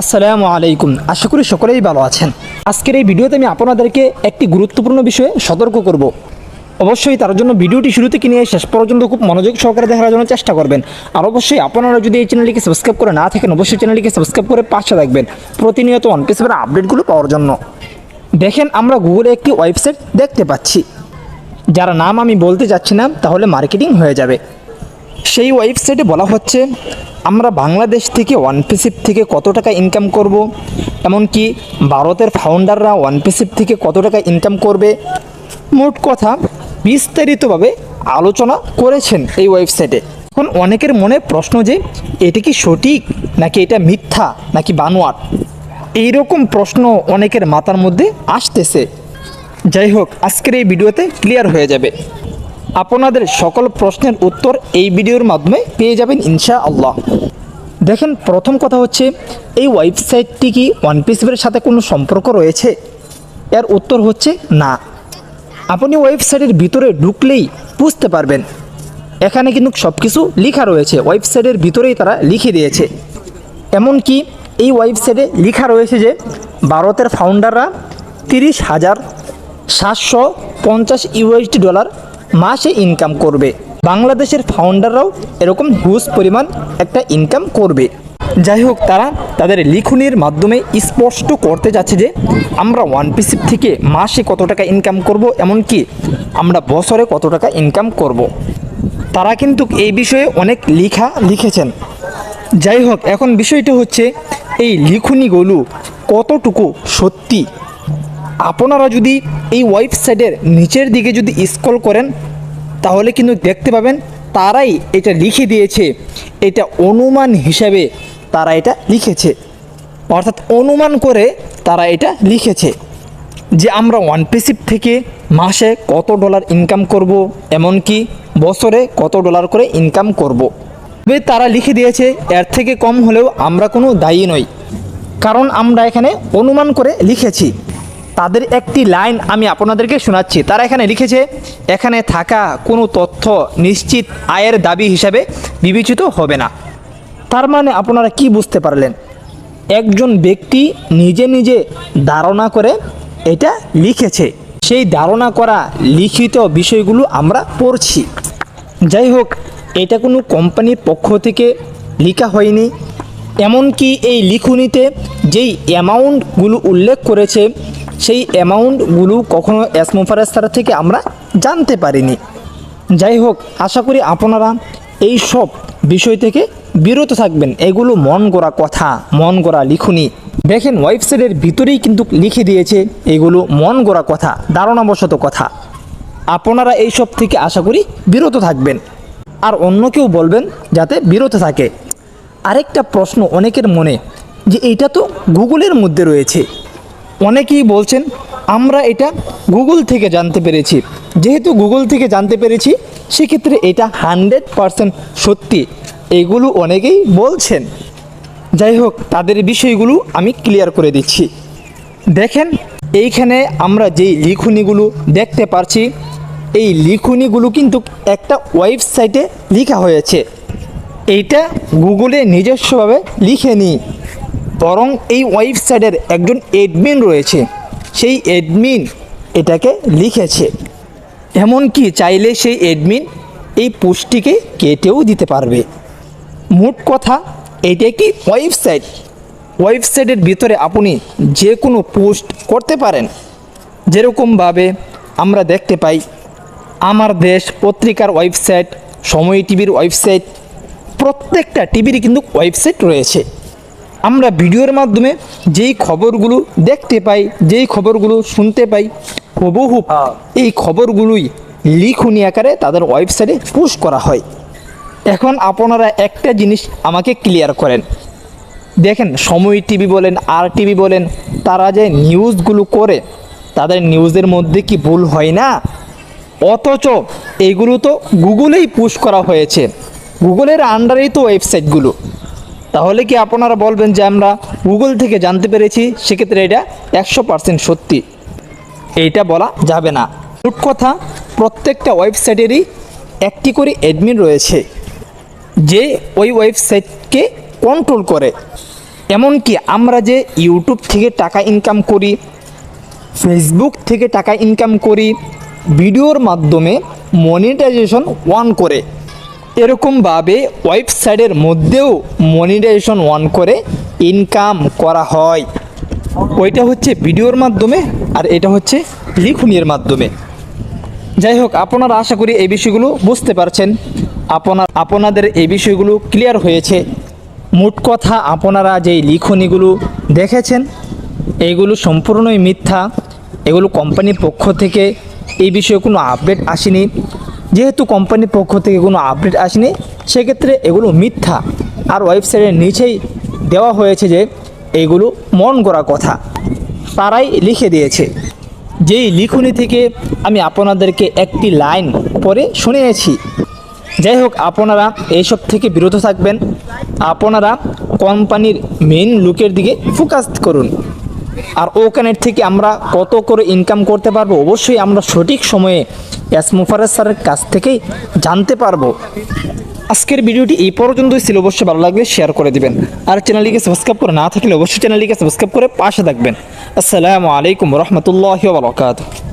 আসসালামু আলাইকুম। আশা করি সকলেই ভালো আছেন। আজকের এই ভিডিওতে আমি আপনাদেরকে একটি গুরুত্বপূর্ণ বিষয়ে সতর্ক করব। অবশ্যই তার জন্য ভিডিওটি শুরু থেকে নিয়ে শেষ পর্যন্ত খুব মনোযোগ সহকারে দেখার জন্য চেষ্টা করবেন। আর অবশ্যই আপনারা যদি এই চ্যানেলটিকে সাবস্ক্রাইব করে না থাকেন, অবশ্যই চ্যানেলটিকে সাবস্ক্রাইব করে পাশে রাখবেন প্রতিনিয়ত অনপিসের আপডেটগুলো পাওয়ার জন্য। দেখেন, আমরা গুগলে একটি ওয়েবসাইট দেখতে পাচ্ছি, যার নাম আমি বলতে যাচ্ছি না, তাহলে মার্কেটিং হয়ে যাবে। সেই ওয়েবসাইটে বলা হচ্ছে আমরা বাংলাদেশ থেকে ওয়ানপিসিপ থেকে কত টাকা ইনকাম করব, এমনকি ভারতের ফাউন্ডাররা ওয়ানপিসিপ থেকে কত টাকা ইনকাম করবে, মোট কথা বিস্তারিতভাবে আলোচনা করেছেন এই ওয়েবসাইটে। এখন অনেকের মনে প্রশ্ন যে এটা কি সঠিক নাকি এটা মিথ্যা নাকি বানোয়াট, এইরকম প্রশ্ন অনেকের মাথার মধ্যে আসতেছে। যাই হোক, আজকের এই ভিডিওতে ক্লিয়ার হয়ে যাবে। আপনাদের সকল প্রশ্নের উত্তর এই ভিডিওর মাধ্যমে পেয়ে যাবেন ইনশাআল্লাহ। দেখেন, প্রথম কথা হচ্ছে এই ওয়েবসাইটটি কি ওয়ানপিসের সাথে কোনো সম্পর্ক রয়েছে? এর উত্তর হচ্ছে না। আপনি ওয়েবসাইটের ভিতরে ঢুকলেই বুঝতে পারবেন, এখানে কিন্তু সব কিছু লেখা রয়েছে, ওয়েবসাইটের ভিতরেই তারা লিখে দিয়েছে। এমনকি এই ওয়েবসাইটে লেখা রয়েছে যে ভারতের ফাউন্ডাররা 30,750 ইউএসডি ডলার মাসে ইনকাম করবে। বাংলাদেশের ফাউন্ডাররাও এরকম হিউজ পরিমাণ একটা ইনকাম করবে। যাই হোক, তারা তাদের লিখনির মাধ্যমে স্পষ্ট করতে যাচ্ছে যে আমরা ওয়ানপিসিপ থেকে মাসে কত টাকা ইনকাম করব, এমনকি আমরা বছরে কত টাকা ইনকাম করব। তারা কিন্তু এই বিষয়ে অনেক লিখেছেন। যাই হোক, এখন বিষয়টা হচ্ছে এই লিখনিগুলো কতটুকু সত্যি। আপনারা যদি এই ওয়েবসাইটের নিচের দিকে যদি স্ক্রল করেন, তাহলে কিন্তু দেখতে পাবেন তারাই এটা লিখে দিয়েছে। এটা অনুমান হিসাবে তারা এটা লিখেছে, অর্থাৎ অনুমান করে তারা এটা লিখেছে যে আমরা ওয়ানপিসিপ থেকে মাসে কত ডলার ইনকাম করব, এমনকি বছরে কত ডলার করে ইনকাম করব। তবে তারা লিখে দিয়েছে, এর থেকে কম হলেও আমরা কোনো দায়ী নই, কারণ আমরা এখানে অনুমান করে লিখেছি। তাদের একটি লাইন আমি আপনাদেরকে শোনাচ্ছি। তারা এখানে লিখেছে, এখানে থাকা কোনো তথ্য নিশ্চিত আয়ের দাবি হিসাবে বিবেচিত হবে না। তার মানে আপনারা কি বুঝতে পারলেন? একজন ব্যক্তি নিজে নিজে ধারণা করে এটা লিখেছে, সেই ধারণা করা লিখিত বিষয়গুলো আমরা পড়ছি। যাই হোক, এটা কোনো কোম্পানির পক্ষ থেকে লেখা হয়নি। এমনকি এই লিখনিতে যেই অ্যামাউন্টগুলো উল্লেখ করেছে, সেই অ্যামাউন্টগুলো কখনো এসমো ফারেস্তার থেকে আমরা জানতে পারিনি। যাই হোক, আশা করি আপনারা এই সব বিষয় থেকে বিরত থাকবেন। এগুলো মন গড়া কথা, মন গড়া লিখনি। দেখেন, ওয়েবসাইটের ভিতরেই কিন্তু লিখে দিয়েছে এগুলো মন গড়া কথা, ধারণাবশত কথা। আপনারা এই সব থেকে আশা করি বিরত থাকবেন, আর অন্য কেউ বলবেন যাতে বিরত থাকে। আরেকটা প্রশ্ন অনেকের মনে, যে এইটা তো গুগলের মধ্যে রয়েছে। অনেকেই বলছেন আমরা এটা গুগল থেকে জানতে পেরেছি। যেহেতু গুগল থেকে জানতে পেরেছি, সেক্ষেত্রে এটা 100% সত্যি, এগুলো অনেকেই বলছেন। যাই হোক, তাদের বিষয়গুলো আমি ক্লিয়ার করে দিচ্ছি। দেখেন, এইখানে আমরা যেই লিখনিগুলো দেখতে পারছি, এই লিখনিগুলো কিন্তু একটা ওয়েবসাইটে লেখা হয়েছে। এইটা গুগলে নিজস্বভাবে লিখেনি, বরং এই ওয়েবসাইটের একজন অ্যাডমিন রয়েছে, সেই অ্যাডমিন এটাকে লিখেছে। এমনকি চাইলে সেই অ্যাডমিন এই পোস্টটিকে কেটেও দিতে পারবে। মোট কথা, এটা একটি ওয়েবসাইট। ওয়েবসাইটের ভিতরে আপনি যে কোনো পোস্ট করতে পারেন। যেরকমভাবে আমরা দেখতে পাই আমার দেশ পত্রিকার ওয়েবসাইট, সময় টিভির ওয়েবসাইট, প্রত্যেকটা টিভিরই কিন্তু ওয়েবসাইট রয়েছে। আমরা ভিডিওর মাধ্যমে যেই খবরগুলো দেখতে পাই, যেই খবরগুলো শুনতে পাই, হুবহু এই খবরগুলোই লিখনি আকারে তাদের ওয়েবসাইটে পোস্ট করা হয়। এখন আপনারা একটা জিনিস আমাকে ক্লিয়ার করেন। দেখেন, সময় টিভি বলেন, আর টিভি বলেন, তারা যে নিউজগুলো করে, তাদের নিউজের মধ্যে কি ভুল হয় না? অথচ এইগুলো তো গুগলেই পোস্ট করা হয়েছে, গুগলের আন্ডারেই তো ওয়েবসাইটগুলো। তাহলে কি আপনারা বলবেন যে আমরা গুগল থেকে জানতে পেরেছি, সেক্ষেত্রে এটা 100% সত্যি? এইটা বলা যাবে না। মোট কথা, প্রত্যেকটা ওয়েবসাইটেরই একটি করে অ্যাডমিন রয়েছে, যে ওই ওয়েবসাইটকে কন্ট্রোল করে। এমনকি আমরা যে ইউটিউব থেকে টাকা ইনকাম করি, ফেসবুক থেকে টাকা ইনকাম করি, ভিডিওর মাধ্যমে মনিটাইজেশন অন করে, এরকমভাবে ওয়েবসাইটের মধ্যেও মনিটাইজেশন অন করে ইনকাম করা হয়। ওইটা হচ্ছে ভিডিওর মাধ্যমে, আর এটা হচ্ছে লিখনির মাধ্যমে। যাই হোক, আপনারা আশা করি এই বিষয়গুলো বুঝতে পারছেন, আপনাদের এই বিষয়গুলো ক্লিয়ার হয়েছে। মোট কথা, আপনারা যেই লিখনিগুলো দেখেছেন এইগুলো সম্পূর্ণই মিথ্যা। এগুলো কোম্পানির পক্ষ থেকে এই বিষয়ে কোনো আপডেট আসেনি। যেহেতু কোম্পানির পক্ষ থেকে কোনো আপডেট আসেনি, সেক্ষেত্রে এগুলো মিথ্যা। আর ওয়েবসাইটের নিচেই দেওয়া হয়েছে যে এইগুলো মন গড়া কথা, তারাই লিখে দিয়েছে। যেই লিখনি থেকে আমি আপনাদেরকে একটি লাইন পরে শুনিয়েছি। যাই হোক, আপনারা এইসব থেকে বিরত থাকবেন। আপনারা কোম্পানির মেইন লুকের দিকে ফোকাস করুন। আর ওখানের থেকে আমরা কত করে ইনকাম করতে পারবো, অবশ্যই আমরা সঠিক সময়ে মোফাররজ স্যারের কাছ থেকেই জানতে পারবো। আজকের ভিডিওটি এই পর্যন্তই ছিল। অবশ্যই ভালো লাগলে শেয়ার করে দিবেন। আর চ্যানেলটিকে সাবস্ক্রাইব করে না থাকলে অবশ্যই চ্যানেলটিকে সাবস্ক্রাইব করে পাশে থাকবেন। আসসালামু আলাইকুম রহমতুল্লাহি ওয়া বারাকাতুহু।